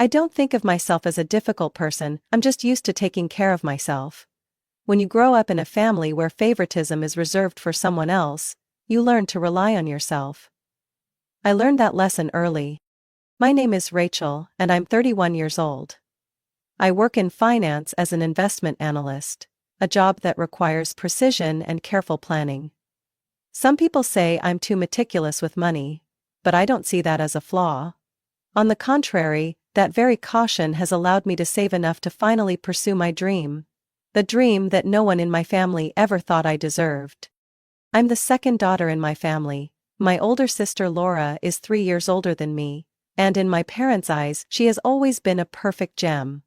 I don't think of myself as a difficult person, I'm just used to taking care of myself. When you grow up in a family where favoritism is reserved for someone else, you learn to rely on yourself. I learned that lesson early. My name is Rachel, and I'm 31 years old. I work in finance as an investment analyst, a job that requires precision and careful planning. Some people say I'm too meticulous with money, but I don't see that as a flaw. On the contrary, that very caution has allowed me to save enough to finally pursue my dream. The dream that no one in my family ever thought I deserved. I'm the second daughter in my family. My older sister Laura is 3 years older than me, and in my parents' eyes she has always been a perfect gem.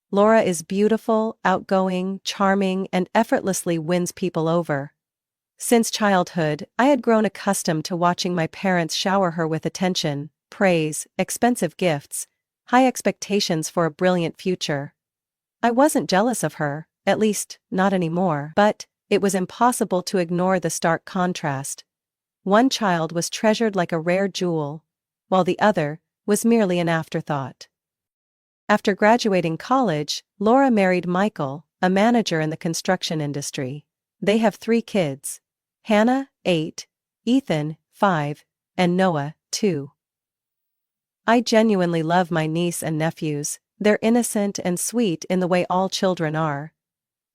Laura is beautiful, outgoing, charming, and effortlessly wins people over. Since childhood, I had grown accustomed to watching my parents shower her with attention, praise, expensive gifts, high expectations for a brilliant future. I wasn't jealous of her, at least, not anymore, but it was impossible to ignore the stark contrast. One child was treasured like a rare jewel, while the other was merely an afterthought. After graduating college, Laura married Michael, a manager in the construction industry. They have 3 kids: Hannah, 8, Ethan, 5, and Noah, 2. I genuinely love my niece and nephews. They're innocent and sweet in the way all children are.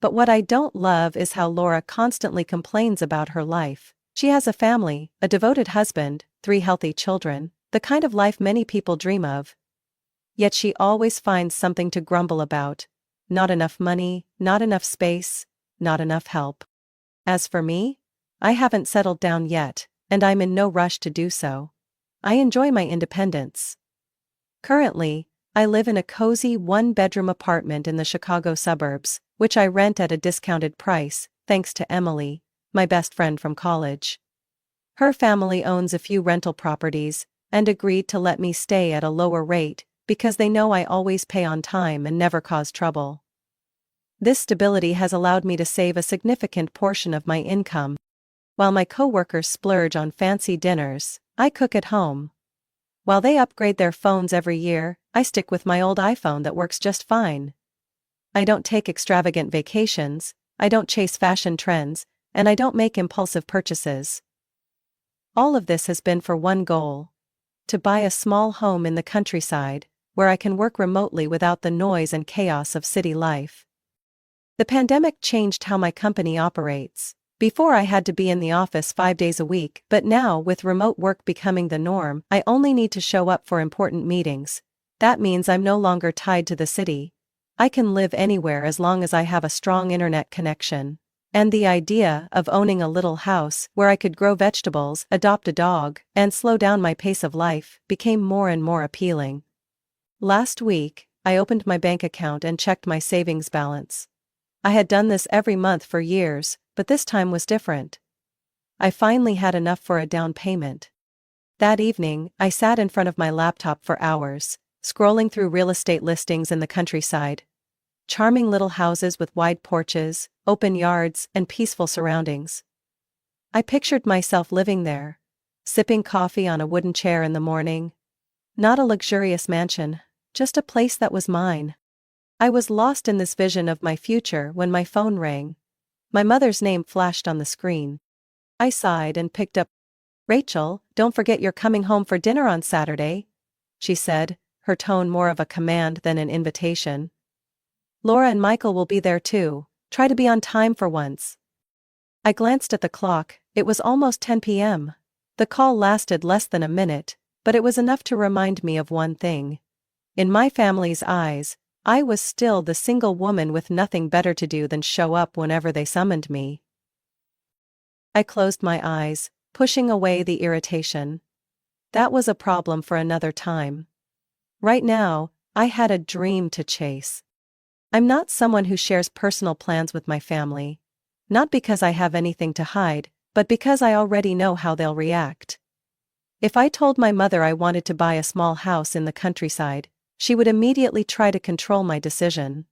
But what I don't love is how Laura constantly complains about her life. She has a family, a devoted husband, 3 healthy children, the kind of life many people dream of. Yet she always finds something to grumble about. Not enough money, not enough space, not enough help. As for me, I haven't settled down yet, and I'm in no rush to do so. I enjoy my independence. Currently, I live in a cozy 1-bedroom apartment in the Chicago suburbs, which I rent at a discounted price, thanks to Emily, my best friend from college. Her family owns a few rental properties, and agreed to let me stay at a lower rate, because they know I always pay on time and never cause trouble. This stability has allowed me to save a significant portion of my income. While my coworkers splurge on fancy dinners, I cook at home. While they upgrade their phones every year, I stick with my old iPhone that works just fine. I don't take extravagant vacations, I don't chase fashion trends, and I don't make impulsive purchases. All of this has been for one goal: to buy a small home in the countryside, where I can work remotely without the noise and chaos of city life. The pandemic changed how my company operates. Before I had to be in the office 5 days a week, but now with remote work becoming the norm, I only need to show up for important meetings. That means I'm no longer tied to the city. I can live anywhere as long as I have a strong internet connection. And the idea of owning a little house where I could grow vegetables, adopt a dog, and slow down my pace of life became more and more appealing. Last week, I opened my bank account and checked my savings balance. I had done this every month for years, but this time was different. I finally had enough for a down payment. That evening, I sat in front of my laptop for hours, scrolling through real estate listings in the countryside. Charming little houses with wide porches, open yards, and peaceful surroundings. I pictured myself living there, sipping coffee on a wooden chair in the morning. Not a luxurious mansion, just a place that was mine. I was lost in this vision of my future when my phone rang. My mother's name flashed on the screen. I sighed and picked up. "Rachel, don't forget you're coming home for dinner on Saturday," she said, her tone more of a command than an invitation. "Laura and Michael will be there too. Try to be on time for once." I glanced at the clock. It was almost 10 p.m. The call lasted less than a minute, but it was enough to remind me of one thing. In my family's eyes, I was still the single woman with nothing better to do than show up whenever they summoned me. I closed my eyes, pushing away the irritation. That was a problem for another time. Right now, I had a dream to chase. I'm not someone who shares personal plans with my family. Not because I have anything to hide, but because I already know how they'll react. If I told my mother I wanted to buy a small house in the countryside, she would immediately try to control my decision.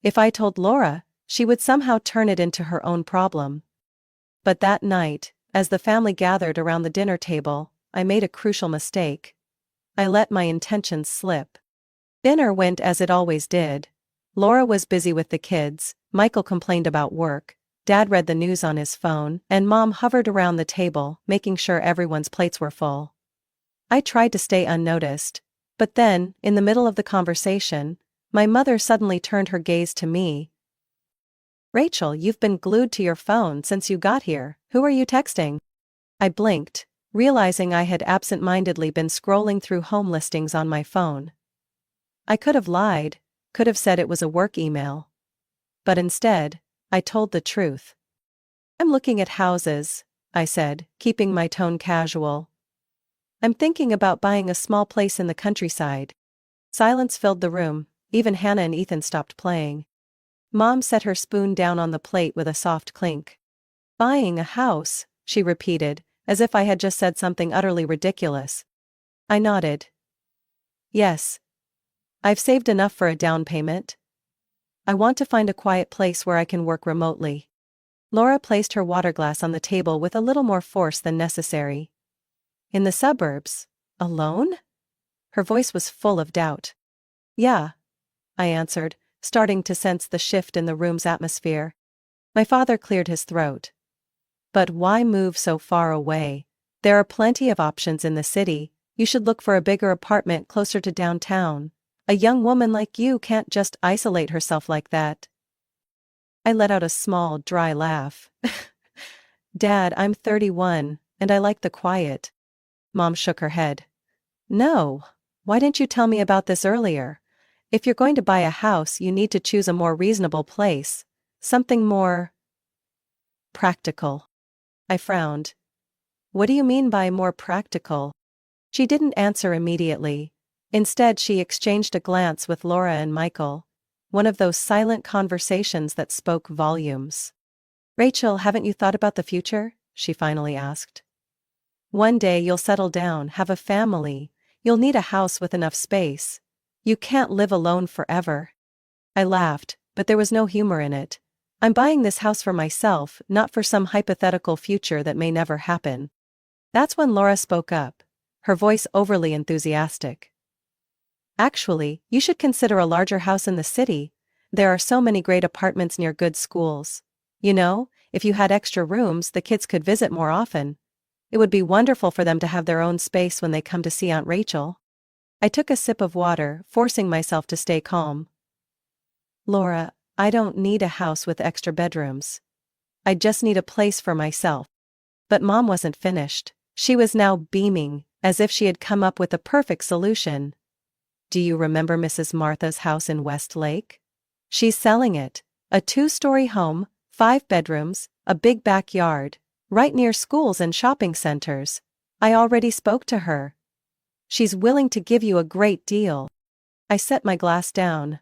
If I told Laura, she would somehow turn it into her own problem. But that night, as the family gathered around the dinner table, I made a crucial mistake. I let my intentions slip. Dinner went as it always did. Laura was busy with the kids, Michael complained about work, Dad read the news on his phone, and Mom hovered around the table, making sure everyone's plates were full. I tried to stay unnoticed. But then, in the middle of the conversation, my mother suddenly turned her gaze to me. "Rachel, you've been glued to your phone since you got here. Who are you texting?" I blinked, realizing I had absent-mindedly been scrolling through home listings on my phone. I could have lied, could have said it was a work email. But instead, I told the truth. "I'm looking at houses," I said, keeping my tone casual. "I'm thinking about buying a small place in the countryside." Silence filled the room, even Hannah and Ethan stopped playing. Mom set her spoon down on the plate with a soft clink. "Buying a house," she repeated, as if I had just said something utterly ridiculous. I nodded. "Yes. I've saved enough for a down payment. I want to find a quiet place where I can work remotely." Laura placed her water glass on the table with a little more force than necessary. "In the suburbs? Alone?" Her voice was full of doubt. "Yeah," I answered, starting to sense the shift in the room's atmosphere. My father cleared his throat. "But why move so far away? There are plenty of options in the city. You should look for a bigger apartment closer to downtown. A young woman like you can't just isolate herself like that." I let out a small, dry laugh. "Dad, I'm 31, and I like the quiet." Mom shook her head. "No, why didn't you tell me about this earlier? If you're going to buy a house, you need to choose a more reasonable place. Something more practical." I frowned. "What do you mean by more practical?" She didn't answer immediately. Instead, she exchanged a glance with Laura and Michael. One of those silent conversations that spoke volumes. "Rachel, haven't you thought about the future?" she finally asked. "One day you'll settle down, have a family. You'll need a house with enough space. You can't live alone forever." I laughed, but there was no humor in it. "I'm buying this house for myself, not for some hypothetical future that may never happen." That's when Laura spoke up, her voice overly enthusiastic. "Actually, you should consider a larger house in the city. There are so many great apartments near good schools. You know, if you had extra rooms, the kids could visit more often. It would be wonderful for them to have their own space when they come to see Aunt Rachel." I took a sip of water, forcing myself to stay calm. "Laura, I don't need a house with extra bedrooms. I just need a place for myself." But Mom wasn't finished. She was now beaming, as if she had come up with a perfect solution. "Do you remember Mrs. Martha's house in Westlake? She's selling it. A 2-story home, 5 bedrooms, a big backyard, right near schools and shopping centers. I already spoke to her. She's willing to give you a great deal." I set my glass down.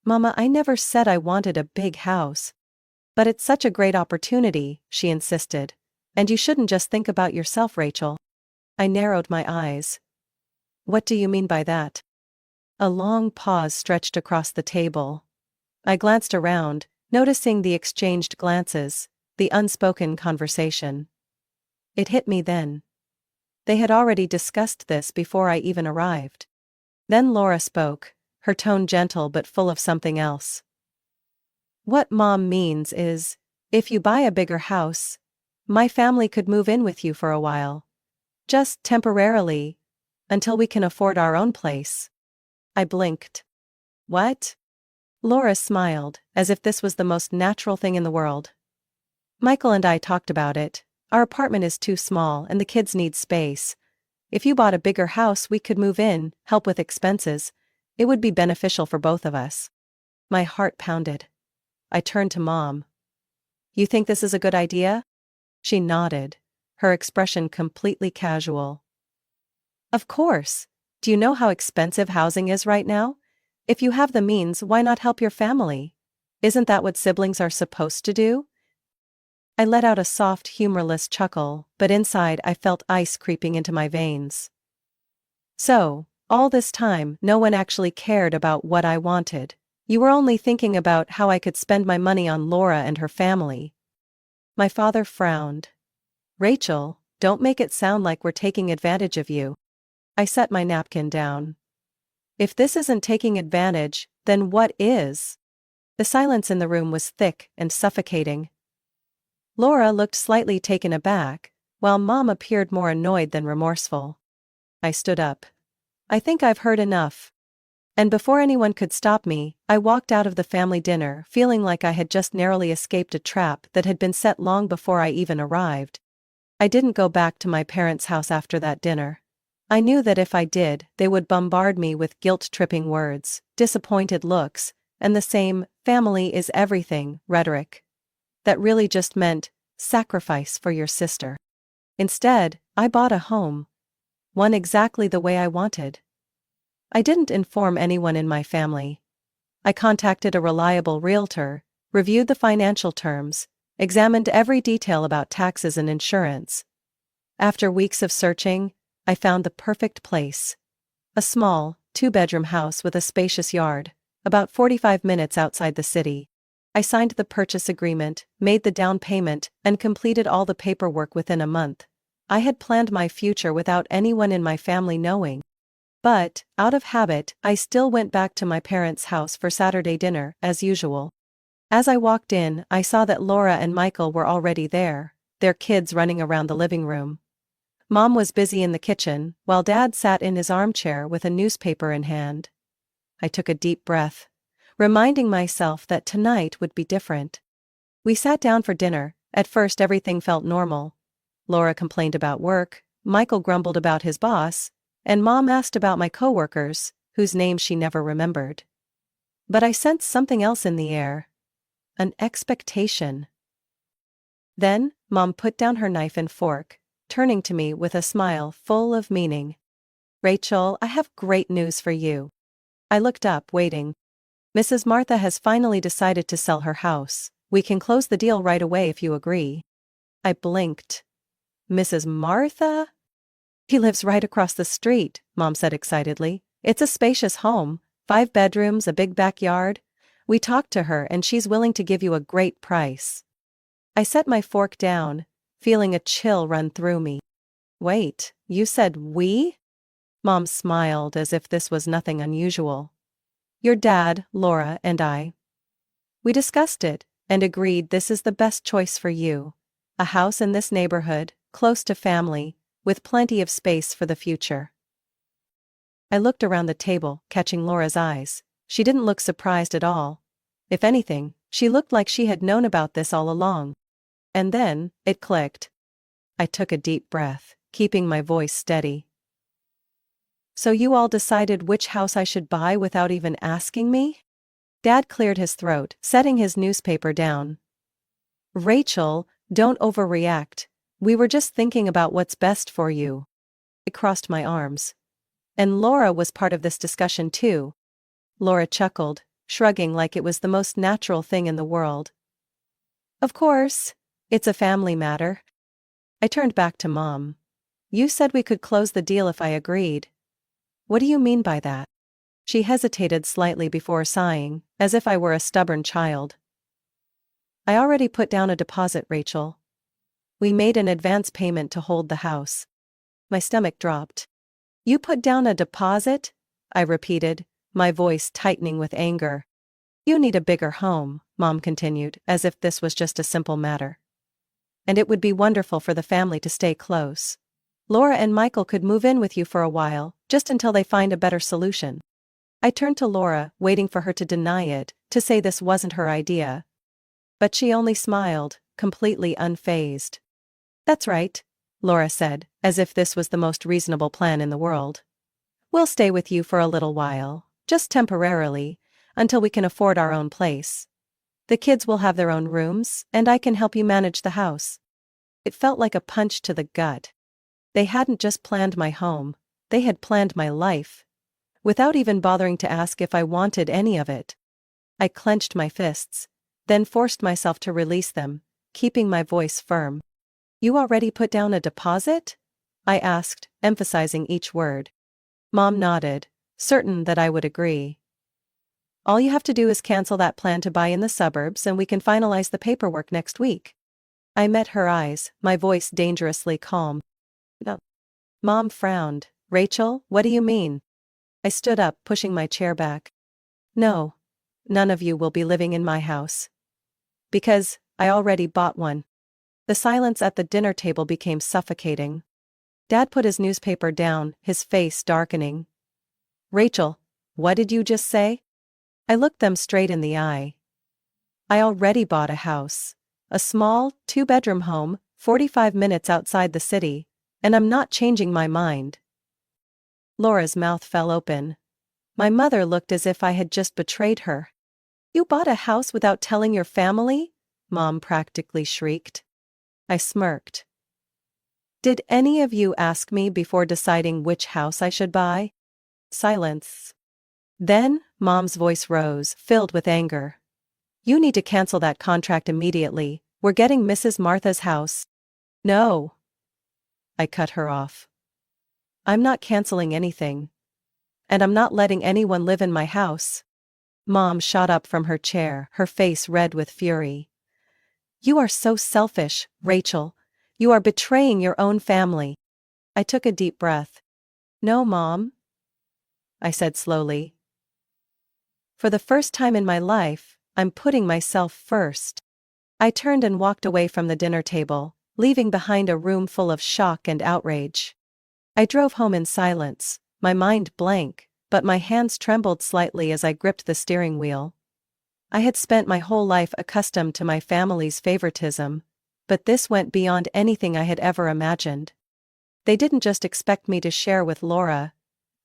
"Mama, I never said I wanted a big house." "But it's such a great opportunity," she insisted. "And you shouldn't just think about yourself, Rachel." I narrowed my eyes. "What do you mean by that?" A long pause stretched across the table. I glanced around, noticing the exchanged glances, the unspoken conversation. It hit me then. They had already discussed this before I even arrived. Then Laura spoke, her tone gentle but full of something else. "What Mom means is, if you buy a bigger house, my family could move in with you for a while. Just temporarily, until we can afford our own place." I blinked. "What?" Laura smiled, as if this was the most natural thing in the world. "Michael and I talked about it. Our apartment is too small and the kids need space. If you bought a bigger house, we could move in, help with expenses. It would be beneficial for both of us." My heart pounded. I turned to Mom. "You think this is a good idea?" She nodded, her expression completely casual. "Of course. Do you know how expensive housing is right now? If you have the means, why not help your family? Isn't that what siblings are supposed to do?" I let out a soft, humorless chuckle, but inside I felt ice creeping into my veins. "So, all this time, no one actually cared about what I wanted. You were only thinking about how I could spend my money on Laura and her family." My father frowned. "Rachel, don't make it sound like we're taking advantage of you." I set my napkin down. If this isn't taking advantage, then what is? The silence in the room was thick and suffocating. Laura looked slightly taken aback, while Mom appeared more annoyed than remorseful. I stood up. I think I've heard enough. And before anyone could stop me, I walked out of the family dinner feeling like I had just narrowly escaped a trap that had been set long before I even arrived. I didn't go back to my parents' house after that dinner. I knew that if I did, they would bombard me with guilt-tripping words, disappointed looks, and the same "family is everything" rhetoric. That really just meant sacrifice for your sister. Instead, I bought a home. One exactly the way I wanted. I didn't inform anyone in my family. I contacted a reliable realtor, reviewed the financial terms, examined every detail about taxes and insurance. After weeks of searching, I found the perfect place. A small, 2-bedroom house with a spacious yard, about 45 minutes outside the city. I signed the purchase agreement, made the down payment, and completed all the paperwork within a month. I had planned my future without anyone in my family knowing. But, out of habit, I still went back to my parents' house for Saturday dinner, as usual. As I walked in, I saw that Laura and Michael were already there, their kids running around the living room. Mom was busy in the kitchen, while Dad sat in his armchair with a newspaper in hand. I took a deep breath, reminding myself that tonight would be different. We sat down for dinner. At first everything felt normal. Laura complained about work, Michael grumbled about his boss, and Mom asked about my coworkers, whose names she never remembered. But I sensed something else in the air. An expectation. Then, Mom put down her knife and fork, turning to me with a smile full of meaning. "Rachel, I have great news for you." I looked up, waiting. "Mrs. Martha has finally decided to sell her house. We can close the deal right away if you agree." I blinked. "Mrs. Martha?" "He lives right across the street," Mom said excitedly. "It's a spacious home, 5 bedrooms, a big backyard. We talked to her and she's willing to give you a great price." I set my fork down, feeling a chill run through me. "Wait, you said we?" Mom smiled as if this was nothing unusual. "Your dad, Laura, and I. We discussed it, and agreed this is the best choice for you. A house in this neighborhood, close to family, with plenty of space for the future." I looked around the table, catching Laura's eyes. She didn't look surprised at all. If anything, she looked like she had known about this all along. And then, it clicked. I took a deep breath, keeping my voice steady. "So you all decided which house I should buy without even asking me?" Dad cleared his throat, setting his newspaper down. "Rachel, don't overreact. We were just thinking about what's best for you." I crossed my arms. "And Laura was part of this discussion too." Laura chuckled, shrugging like it was the most natural thing in the world. "Of course. It's a family matter." I turned back to Mom. "You said we could close the deal if I agreed. What do you mean by that?" She hesitated slightly before sighing, as if I were a stubborn child. "I already put down a deposit, Rachel. We made an advance payment to hold the house." My stomach dropped. "You put down a deposit?" I repeated, my voice tightening with anger. "You need a bigger home," Mom continued, as if this was just a simple matter. "And it would be wonderful for the family to stay close. Laura and Michael could move in with you for a while, just until they find a better solution." I turned to Laura, waiting for her to deny it, to say this wasn't her idea. But she only smiled, completely unfazed. "That's right," Laura said, as if this was the most reasonable plan in the world. "We'll stay with you for a little while, just temporarily, until we can afford our own place. The kids will have their own rooms, and I can help you manage the house." It felt like a punch to the gut. They hadn't just planned my home, they had planned my life, without even bothering to ask if I wanted any of it. I clenched my fists, then forced myself to release them, keeping my voice firm. "You already put down a deposit?" I asked, emphasizing each word. Mom nodded, certain that I would agree. "All you have to do is cancel that plan to buy in the suburbs and we can finalize the paperwork next week." I met her eyes, my voice dangerously calm. "No." Mom frowned. "Rachel, what do you mean?" I stood up, pushing my chair back. No. None of you will be living in my house. Because I already bought one. The silence at the dinner table became suffocating. Dad put his newspaper down, his face darkening. Rachel, what did you just say? I looked them straight in the eye. I already bought a house. A small, 2-bedroom home, 45 minutes outside the city, and I'm not changing my mind. Laura's mouth fell open. My mother looked as if I had just betrayed her. You bought a house without telling your family? Mom practically shrieked. I smirked. Did any of you ask me before deciding which house I should buy? Silence. Then, Mom's voice rose, filled with anger. You need to cancel that contract immediately. We're getting Mrs. Martha's house. No. I cut her off. I'm not canceling anything. And I'm not letting anyone live in my house. Mom shot up from her chair, her face red with fury. You are so selfish, Rachel. You are betraying your own family. I took a deep breath. No, Mom, I said slowly. For the first time in my life, I'm putting myself first. I turned and walked away from the dinner table, leaving behind a room full of shock and outrage. I drove home in silence, my mind blank, but my hands trembled slightly as I gripped the steering wheel. I had spent my whole life accustomed to my family's favoritism, but this went beyond anything I had ever imagined. They didn't just expect me to share with Laura.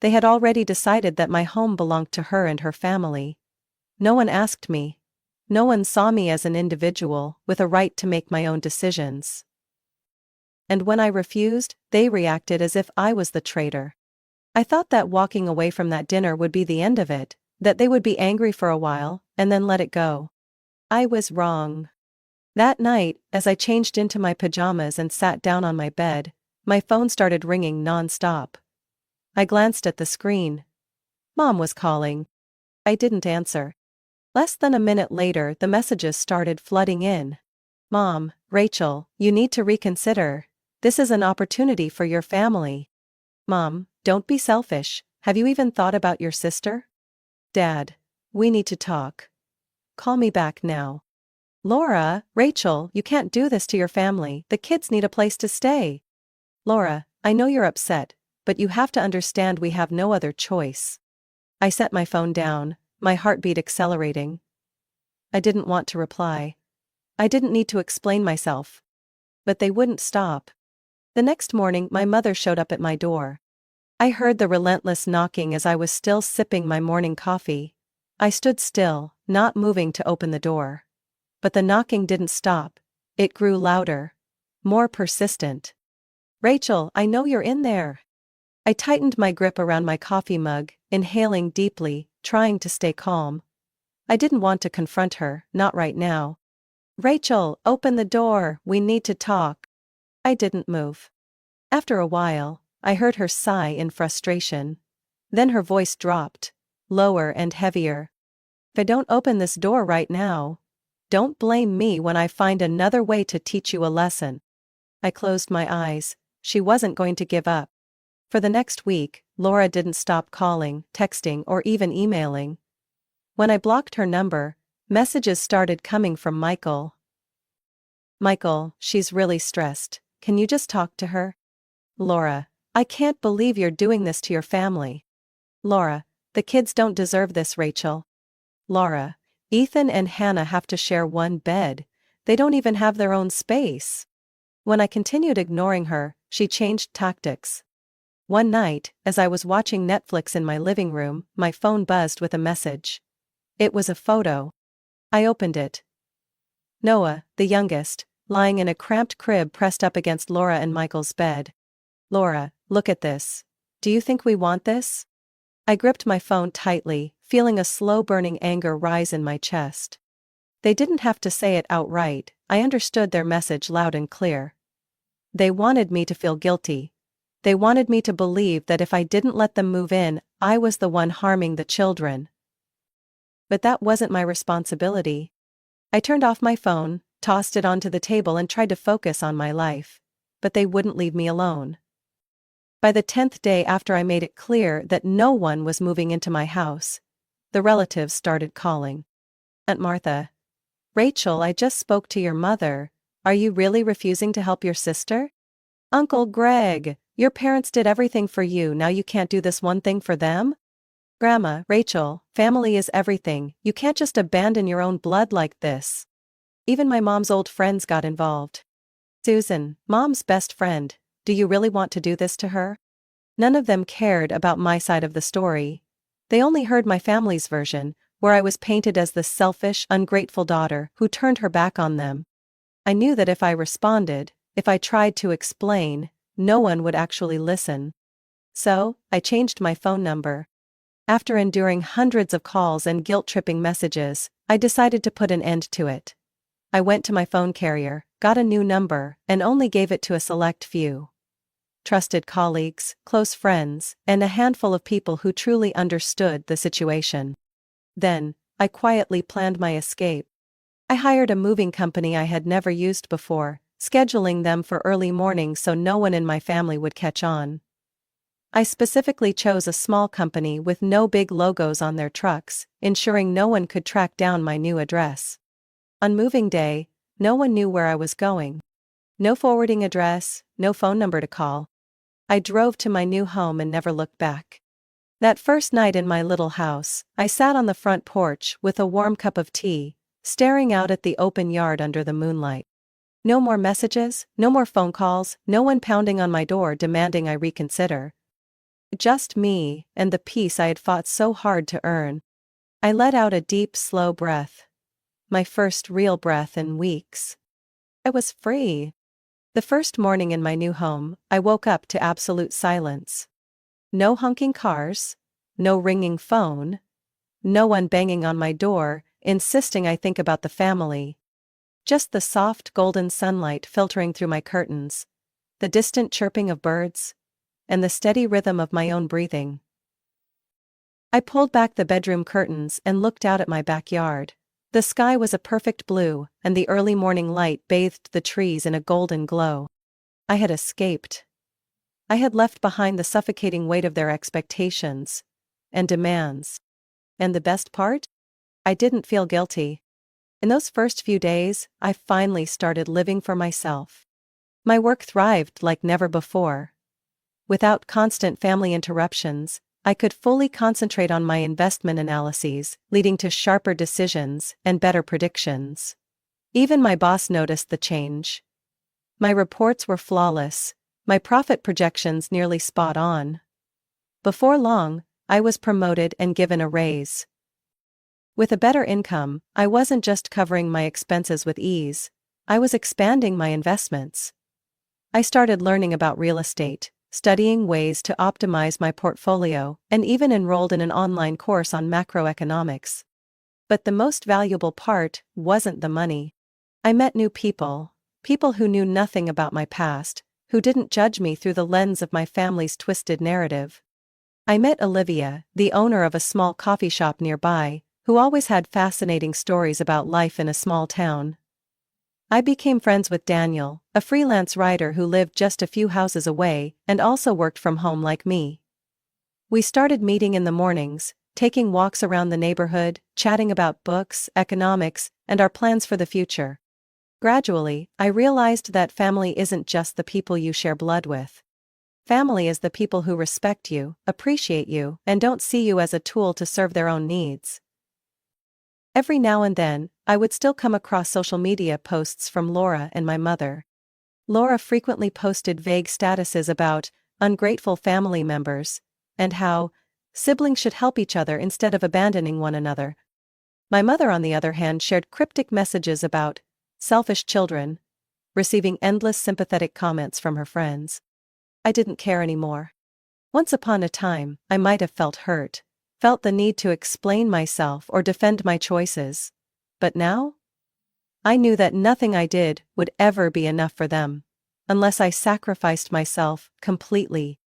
They had already decided that my home belonged to her and her family. No one asked me. No one saw me as an individual, with a right to make my own decisions. And when I refused, they reacted as if I was the traitor. I thought that walking away from that dinner would be the end of it, that they would be angry for a while, and then let it go. I was wrong. That night, as I changed into my pajamas and sat down on my bed, my phone started ringing non-stop. I glanced at the screen. Mom was calling. I didn't answer. Less than a minute later, the messages started flooding in. Mom, Rachel, you need to reconsider. This is an opportunity for your family. Mom, don't be selfish. Have you even thought about your sister? Dad, we need to talk. Call me back now. Laura, Rachel, you can't do this to your family. The kids need a place to stay. Laura, I know you're upset, but you have to understand we have no other choice. I set my phone down, my heartbeat accelerating. I didn't want to reply. I didn't need to explain myself. But they wouldn't stop. The next morning, my mother showed up at my door. I heard the relentless knocking as I was still sipping my morning coffee. I stood still, not moving to open the door. But the knocking didn't stop. It grew louder. More persistent. Rachel, I know you're in there. I tightened my grip around my coffee mug, inhaling deeply, trying to stay calm. I didn't want to confront her, not right now. Rachel, open the door, we need to talk. I didn't move. After a while, I heard her sigh in frustration. Then her voice dropped, lower and heavier. If I don't open this door right now, don't blame me when I find another way to teach you a lesson. I closed my eyes. She wasn't going to give up. For the next week, Laura didn't stop calling, texting, or even emailing. When I blocked her number, messages started coming from Michael. Michael, she's really stressed. Can you just talk to her? Laura, I can't believe you're doing this to your family. Laura, the kids don't deserve this, Rachel. Laura, Ethan and Hannah have to share one bed. They don't even have their own space. When I continued ignoring her, she changed tactics. One night, as I was watching Netflix in my living room, my phone buzzed with a message. It was a photo. I opened it. Noah, the youngest, lying in a cramped crib pressed up against Laura and Michael's bed. Laura, look at this. Do you think we want this? I gripped my phone tightly, feeling a slow-burning anger rise in my chest. They didn't have to say it outright, I understood their message loud and clear. They wanted me to feel guilty. They wanted me to believe that if I didn't let them move in, I was the one harming the children. But that wasn't my responsibility. I turned off my phone, tossed it onto the table and tried to focus on my life. But they wouldn't leave me alone. By the 10th day after I made it clear that no one was moving into my house, the relatives started calling. Aunt Martha. Rachel, I just spoke to your mother. Are you really refusing to help your sister? Uncle Greg, your parents did everything for you, now you can't do this one thing for them? Grandma, Rachel, family is everything, you can't just abandon your own blood like this. Even my mom's old friends got involved. Susan, mom's best friend, do you really want to do this to her? None of them cared about my side of the story. They only heard my family's version, where I was painted as the selfish, ungrateful daughter who turned her back on them. I knew that if I responded, if I tried to explain, no one would actually listen. So, I changed my phone number. After enduring hundreds of calls and guilt-tripping messages, I decided to put an end to it. I went to my phone carrier, got a new number, and only gave it to a select few. Trusted colleagues, close friends, and a handful of people who truly understood the situation. Then, I quietly planned my escape. I hired a moving company I had never used before, scheduling them for early mornings so no one in my family would catch on. I specifically chose a small company with no big logos on their trucks, ensuring no one could track down my new address. On moving day, no one knew where I was going. No forwarding address, no phone number to call. I drove to my new home and never looked back. That first night in my little house, I sat on the front porch with a warm cup of tea, staring out at the open yard under the moonlight. No more messages, no more phone calls, no one pounding on my door demanding I reconsider. Just me, and the peace I had fought so hard to earn. I let out a deep, slow breath. My first real breath in weeks. I was free. The first morning in my new home, I woke up to absolute silence. No honking cars, no ringing phone, no one banging on my door, insisting I think about the family. Just the soft golden sunlight filtering through my curtains, the distant chirping of birds, and the steady rhythm of my own breathing. I pulled back the bedroom curtains and looked out at my backyard. The sky was a perfect blue, and the early morning light bathed the trees in a golden glow. I had escaped. I had left behind the suffocating weight of their expectations and demands. And the best part? I didn't feel guilty. In those first few days, I finally started living for myself. My work thrived like never before. Without constant family interruptions, I could fully concentrate on my investment analyses, leading to sharper decisions and better predictions. Even my boss noticed the change. My reports were flawless, my profit projections nearly spot on. Before long, I was promoted and given a raise. With a better income, I wasn't just covering my expenses with ease, I was expanding my investments. I started learning about real estate, studying ways to optimize my portfolio, and even enrolled in an online course on macroeconomics. But the most valuable part wasn't the money. I met new people, people who knew nothing about my past, who didn't judge me through the lens of my family's twisted narrative. I met Olivia, the owner of a small coffee shop nearby, who always had fascinating stories about life in a small town. I became friends with Daniel, a freelance writer who lived just a few houses away and also worked from home like me. We started meeting in the mornings, taking walks around the neighborhood, chatting about books, economics, and our plans for the future. Gradually, I realized that family isn't just the people you share blood with. Family is the people who respect you, appreciate you, and don't see you as a tool to serve their own needs. Every now and then, I would still come across social media posts from Laura and my mother. Laura frequently posted vague statuses about ungrateful family members and how siblings should help each other instead of abandoning one another. My mother, on the other hand, shared cryptic messages about selfish children, receiving endless sympathetic comments from her friends. I didn't care anymore. Once upon a time, I might have felt hurt, felt the need to explain myself or defend my choices. But now? I knew that nothing I did would ever be enough for them, unless I sacrificed myself completely.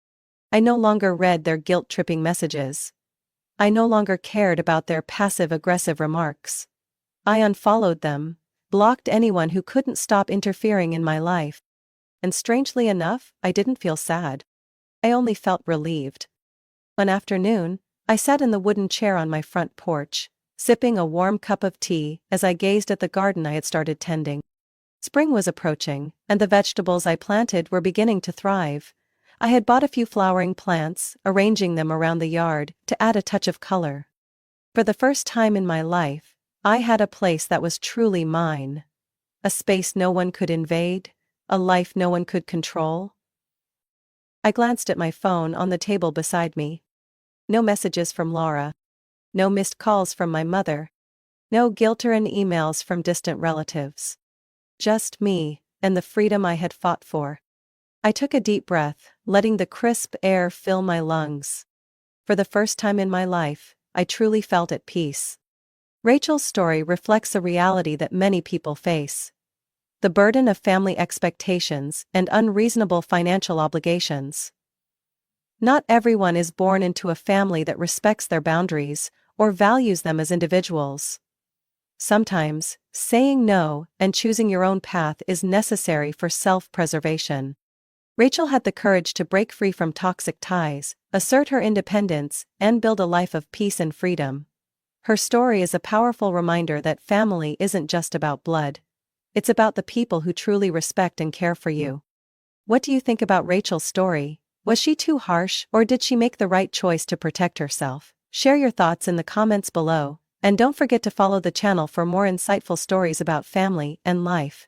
I no longer read their guilt-tripping messages. I no longer cared about their passive-aggressive remarks. I unfollowed them, blocked anyone who couldn't stop interfering in my life. And strangely enough, I didn't feel sad. I only felt relieved. One afternoon, I sat in the wooden chair on my front porch, sipping a warm cup of tea as I gazed at the garden I had started tending. Spring was approaching, and the vegetables I planted were beginning to thrive. I had bought a few flowering plants, arranging them around the yard to add a touch of color. For the first time in my life, I had a place that was truly mine. A space no one could invade, a life no one could control. I glanced at my phone on the table beside me. No messages from Laura. No missed calls from my mother. No guilt-ridden emails from distant relatives. Just me, and the freedom I had fought for. I took a deep breath, letting the crisp air fill my lungs. For the first time in my life, I truly felt at peace. Rachel's story reflects a reality that many people face. The burden of family expectations and unreasonable financial obligations. Not everyone is born into a family that respects their boundaries or values them as individuals. Sometimes, saying no and choosing your own path is necessary for self-preservation. Rachel had the courage to break free from toxic ties, assert her independence, and build a life of peace and freedom. Her story is a powerful reminder that family isn't just about blood. It's about the people who truly respect and care for you. What do you think about Rachel's story? Was she too harsh, or did she make the right choice to protect herself? Share your thoughts in the comments below, and don't forget to follow the channel for more insightful stories about family and life.